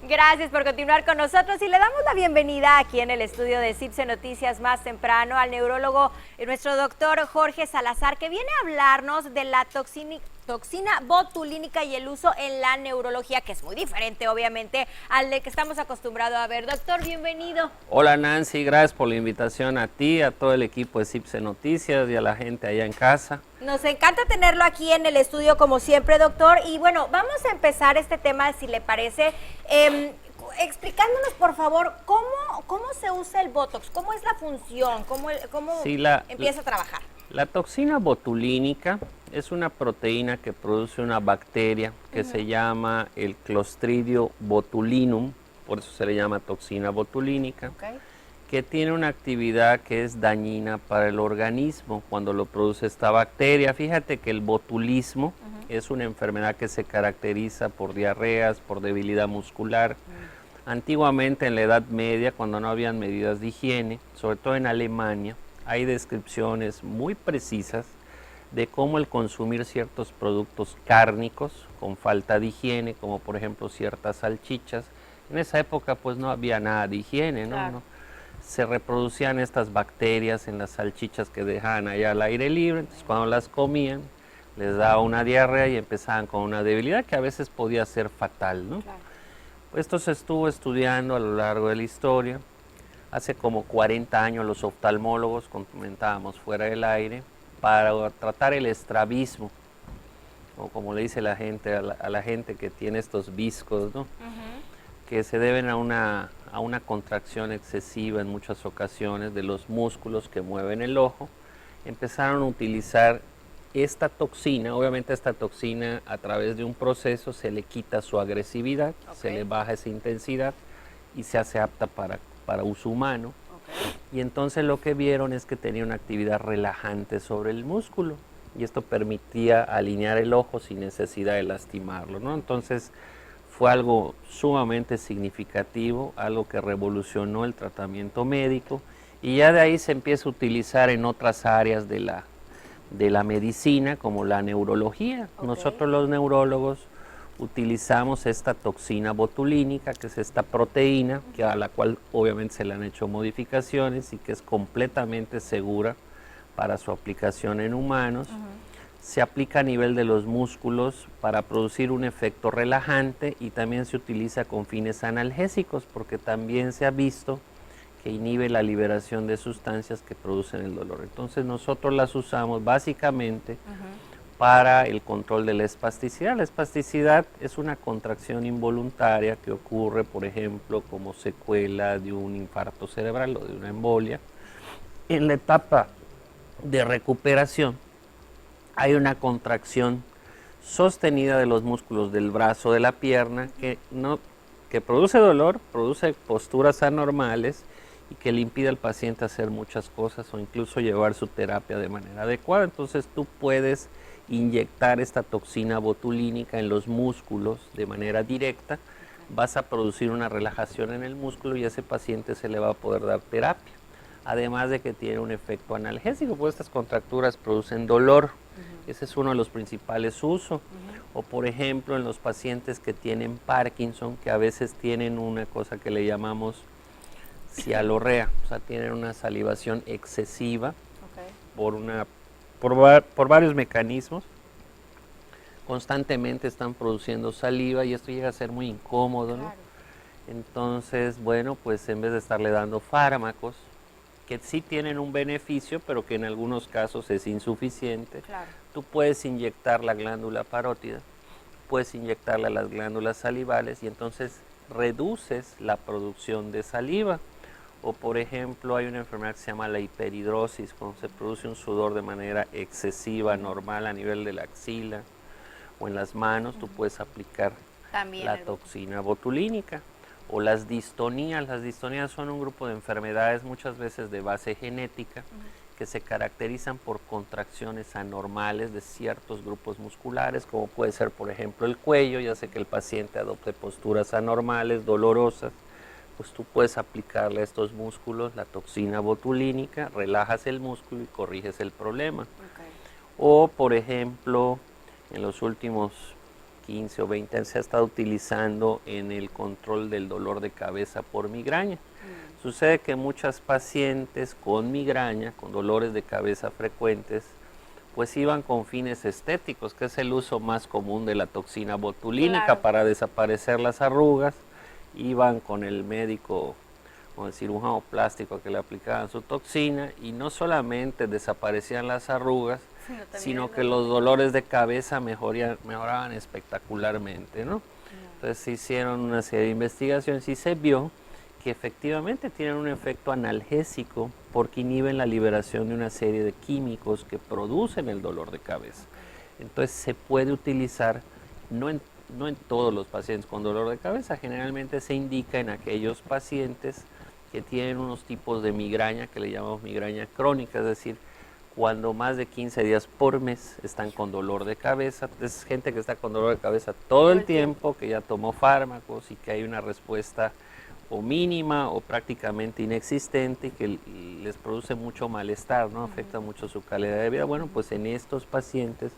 Gracias por continuar con nosotros y le damos la bienvenida aquí en el estudio de CIPSE Noticias más temprano al neurólogo, nuestro doctor Jorge Salazar, que viene a hablarnos de la toxina botulínica y el uso en la neurología, que es muy diferente obviamente al de que estamos acostumbrados a ver. Doctor, bienvenido. Hola Nancy, gracias por la invitación a ti, a todo el equipo de CIPSE Noticias y a la gente allá en casa. Nos encanta tenerlo aquí en el estudio como siempre, doctor. Y bueno, vamos a empezar este tema, si le parece, explicándonos por favor cómo se usa el Botox, cómo es la función, cómo empieza a trabajar. La toxina botulínica es una proteína que produce una bacteria que se llama el Clostridio botulinum, por eso se le llama toxina botulínica. Que tiene una actividad que es dañina para el organismo cuando lo produce esta bacteria. Fíjate que el botulismo es una enfermedad que se caracteriza por diarreas, por debilidad muscular. Antiguamente en la Edad Media, cuando no habían medidas de higiene, sobre todo en Alemania, hay descripciones muy precisas de cómo el consumir ciertos productos cárnicos con falta de higiene, como por ejemplo ciertas salchichas, en esa época pues no había nada de higiene, ¿no? Claro. Se reproducían estas bacterias en las salchichas que dejaban allá al aire libre, entonces cuando las comían les daba una diarrea y empezaban con una debilidad que a veces podía ser fatal, ¿no? Claro. Esto se estuvo estudiando a lo largo de la historia. Hace como 40 años los oftalmólogos, comentábamos fuera del aire, para tratar el estrabismo, o como le dice la gente a la gente que tiene estos viscos, ¿no? Que se deben a una contracción excesiva en muchas ocasiones de los músculos que mueven el ojo. Empezaron a utilizar esta toxina. Obviamente esta toxina, a través de un proceso, se le quita su agresividad, se le baja esa intensidad y se hace apta para uso humano. Y entonces lo que vieron es que tenía una actividad relajante sobre el músculo y esto permitía alinear el ojo sin necesidad de lastimarlo, ¿no? Entonces fue algo sumamente significativo, algo que revolucionó el tratamiento médico y ya de ahí se empieza a utilizar en otras áreas de la medicina, como la neurología. Nosotros los neurólogos utilizamos esta toxina botulínica, que es esta proteína, a la cual obviamente se le han hecho modificaciones y que es completamente segura para su aplicación en humanos. Se aplica a nivel de los músculos para producir un efecto relajante y también se utiliza con fines analgésicos porque también se ha visto que inhibe la liberación de sustancias que producen el dolor. Entonces nosotros las usamos básicamente para el control de la espasticidad. La espasticidad es una contracción involuntaria que ocurre, por ejemplo, como secuela de un infarto cerebral o de una embolia. En la etapa de recuperación hay una contracción sostenida de los músculos del brazo, de la pierna, que produce dolor, produce posturas anormales y que le impide al paciente hacer muchas cosas o incluso llevar su terapia de manera adecuada. Entonces tú puedes inyectar esta toxina botulínica en los músculos de manera directa, vas a producir una relajación en el músculo y a ese paciente se le va a poder dar terapia. Además de que tiene un efecto analgésico, pues estas contracturas producen dolor. Ese es uno de los principales usos. O por ejemplo, en los pacientes que tienen Parkinson, que a veces tienen una cosa que le llamamos cialorrea, o sea, tienen una salivación excesiva por varios mecanismos. Constantemente están produciendo saliva y esto llega a ser muy incómodo, ¿no? Entonces, bueno, pues en vez de estarle dando fármacos, que sí tienen un beneficio, pero que en algunos casos es insuficiente. Tú puedes inyectar la glándula parótida, puedes inyectarla a las glándulas salivales y entonces reduces la producción de saliva. O por ejemplo, hay una enfermedad que se llama la hiperhidrosis, cuando se produce un sudor de manera excesiva, normal a nivel de la axila o en las manos, tú puedes aplicar también la toxina botulínica. O las distonías son un grupo de enfermedades muchas veces de base genética que se caracterizan por contracciones anormales de ciertos grupos musculares, como puede ser por ejemplo el cuello, ya sé que el paciente adopte posturas anormales, dolorosas, pues tú puedes aplicarle a estos músculos la toxina botulínica, relajas el músculo y corriges el problema. O por ejemplo, en los últimos 15 o 20 años se ha estado utilizando en el control del dolor de cabeza por migraña. Sucede que muchas pacientes con migraña, con dolores de cabeza frecuentes, pues iban con fines estéticos, que es el uso más común de la toxina botulínica, Claro, para desaparecer las arrugas. Iban con el médico, con el cirujano plástico que le aplicaban su toxina, y no solamente desaparecían las arrugas, sino que los dolores de cabeza mejoraban espectacularmente, ¿no? Entonces se hicieron una serie de investigaciones y se vio que efectivamente tienen un efecto analgésico porque inhiben la liberación de una serie de químicos que producen el dolor de cabeza. Entonces se puede utilizar, no en todos los pacientes con dolor de cabeza, generalmente se indica en aquellos pacientes que tienen unos tipos de migraña que le llamamos migraña crónica, es decir, cuando más de 15 días por mes están con dolor de cabeza. Es gente que está con dolor de cabeza todo el tiempo, que ya tomó fármacos y que hay una respuesta o mínima o prácticamente inexistente y que les produce mucho malestar, ¿no? Afecta mucho su calidad de vida. Bueno, pues en estos pacientes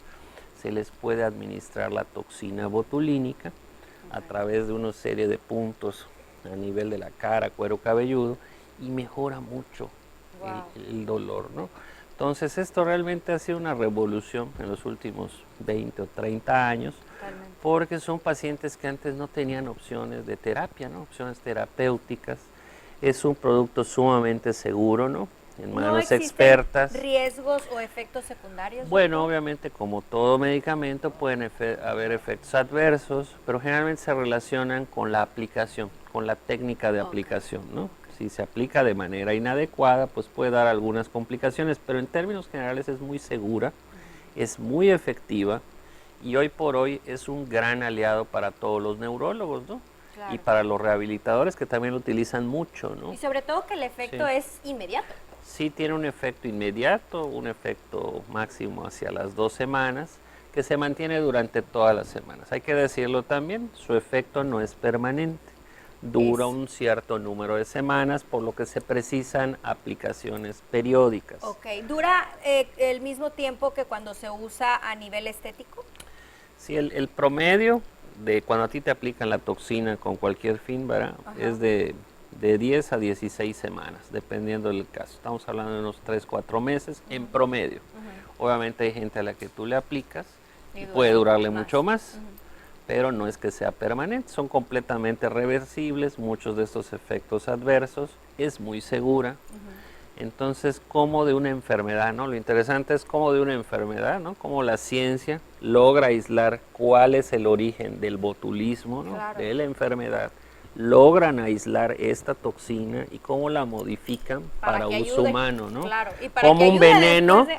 se les puede administrar la toxina botulínica a través de una serie de puntos a nivel de la cara, cuero cabelludo, y mejora mucho el dolor, ¿no? Entonces esto realmente ha sido una revolución en los últimos 20 o 30 años, porque son pacientes que antes no tenían opciones de terapia, ¿no? Opciones terapéuticas. Es un producto sumamente seguro, ¿no? En manos expertas. ¿Riesgos o efectos secundarios? Bueno, obviamente como todo medicamento pueden haber efectos adversos, pero generalmente se relacionan con la aplicación, con la técnica de aplicación, ¿no? Si se aplica de manera inadecuada, pues puede dar algunas complicaciones, pero en términos generales es muy segura, es muy efectiva y hoy por hoy es un gran aliado para todos los neurólogos, ¿no? Claro. Y para los rehabilitadores, que también lo utilizan mucho, ¿no? Y sobre todo que el efecto es inmediato. Sí, tiene un efecto inmediato, un efecto máximo hacia las 2 semanas, que se mantiene durante todas las semanas. Hay que decirlo también, su efecto no es permanente. Dura un cierto número de semanas, por lo que se precisan aplicaciones periódicas. Ok, ¿dura el mismo tiempo que cuando se usa a nivel estético? Sí, el promedio de cuando a ti te aplican la toxina con cualquier fin, ¿verdad? Es de 10 a 16 semanas, dependiendo del caso. Estamos hablando de unos 3, 4 meses en promedio. Obviamente hay gente a la que tú le aplicas y puede durarle mucho más. Pero no es que sea permanente, son completamente reversibles, muchos de estos efectos adversos, es muy segura. Entonces, como de una enfermedad, ¿no? Lo interesante es cómo de una enfermedad, ¿no? Cómo la ciencia logra aislar cuál es el origen del botulismo, ¿no? De la enfermedad. Logran aislar esta toxina y cómo la modifican para uso humano, ¿no? Y para como un veneno de,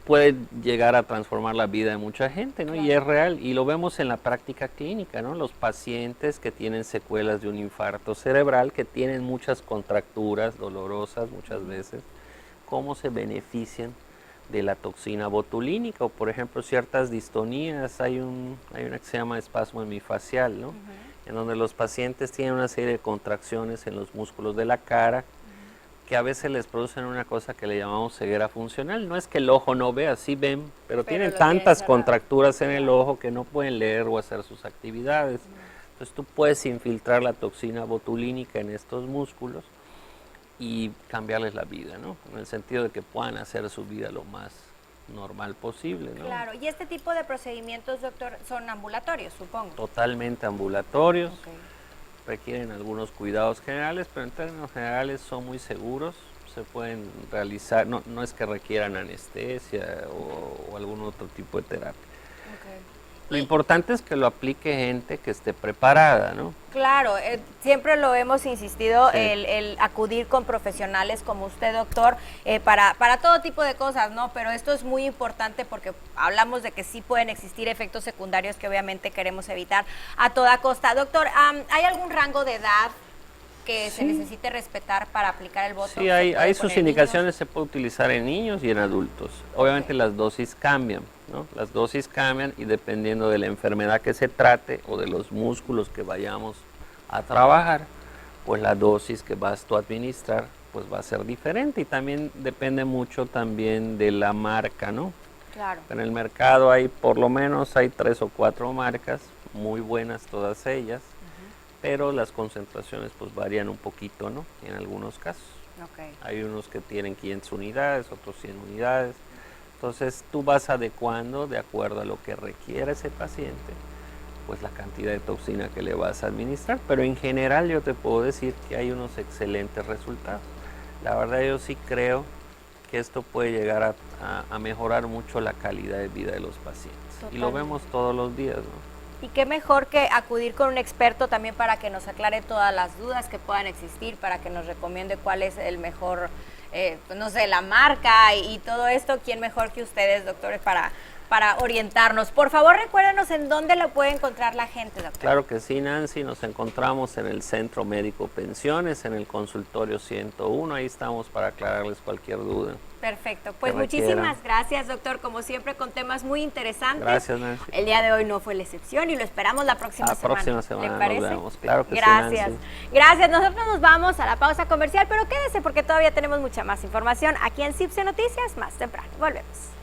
puede llegar a transformar la vida de mucha gente, ¿no? Y es real, y lo vemos en la práctica clínica, ¿no? Los pacientes que tienen secuelas de un infarto cerebral, que tienen muchas contracturas dolorosas muchas veces, cómo se benefician de la toxina botulínica, o por ejemplo ciertas distonías, hay una que se llama espasmo hemifacial, ¿no? En donde los pacientes tienen una serie de contracciones en los músculos de la cara, que a veces les producen una cosa que le llamamos ceguera funcional. No es que el ojo no vea, sí ven, pero tienen tantas contracturas en el ojo que no pueden leer o hacer sus actividades. Entonces tú puedes infiltrar la toxina botulínica en estos músculos y cambiarles la vida, ¿no? En el sentido de que puedan hacer su vida lo más normal posible, ¿no? Claro, y este tipo de procedimientos, doctor, son ambulatorios, supongo. Totalmente ambulatorios. Requieren algunos cuidados generales, pero en términos generales son muy seguros, se pueden realizar, no es que requieran anestesia o algún otro tipo de terapia. Lo importante es que lo aplique gente que esté preparada, ¿no? Claro, siempre lo hemos insistido, el acudir con profesionales como usted, doctor, para todo tipo de cosas, ¿no? Pero esto es muy importante porque hablamos de que sí pueden existir efectos secundarios que obviamente queremos evitar a toda costa. Doctor, ¿hay algún rango de edad que se necesite respetar para aplicar el Botox? Sí, hay sus indicaciones, se puede utilizar en niños y en adultos. Obviamente las dosis cambian, ¿no? Las dosis cambian y dependiendo de la enfermedad que se trate o de los músculos que vayamos a trabajar, pues la dosis que vas tú a administrar pues va a ser diferente, y también depende mucho también de la marca, ¿no? Claro. En el mercado hay por lo menos hay 3 o 4 marcas, muy buenas todas ellas, pero las concentraciones pues varían un poquito, ¿no? En algunos casos. Okay. Hay unos que tienen 500 unidades, otros 100 unidades. Entonces tú vas adecuando de acuerdo a lo que requiere ese paciente, pues la cantidad de toxina que le vas a administrar. Pero en general yo te puedo decir que hay unos excelentes resultados. La verdad yo sí creo que esto puede llegar a mejorar mucho la calidad de vida de los pacientes. Totalmente. Y lo vemos todos los días, ¿no? Y qué mejor que acudir con un experto también para que nos aclare todas las dudas que puedan existir, para que nos recomiende cuál es el mejor, no sé, la marca y todo esto. ¿Quién mejor que ustedes, doctores, para orientarnos? Por favor, recuérdenos en dónde lo puede encontrar la gente, doctor. Claro que sí, Nancy. Nos encontramos en el Centro Médico Pensiones, en el consultorio 101. Ahí estamos para aclararles cualquier duda. Perfecto, pues muchísimas gracias, doctor, como siempre con temas muy interesantes. Gracias, Nancy. El día de hoy no fue la excepción y lo esperamos la próxima semana. La próxima semana ¿Le parece? nos vemos, claro que gracias. Sí, Nancy. Gracias, nosotros nos vamos a la pausa comercial, pero quédese porque todavía tenemos mucha más información aquí en CIPSE Noticias más temprano. Volvemos.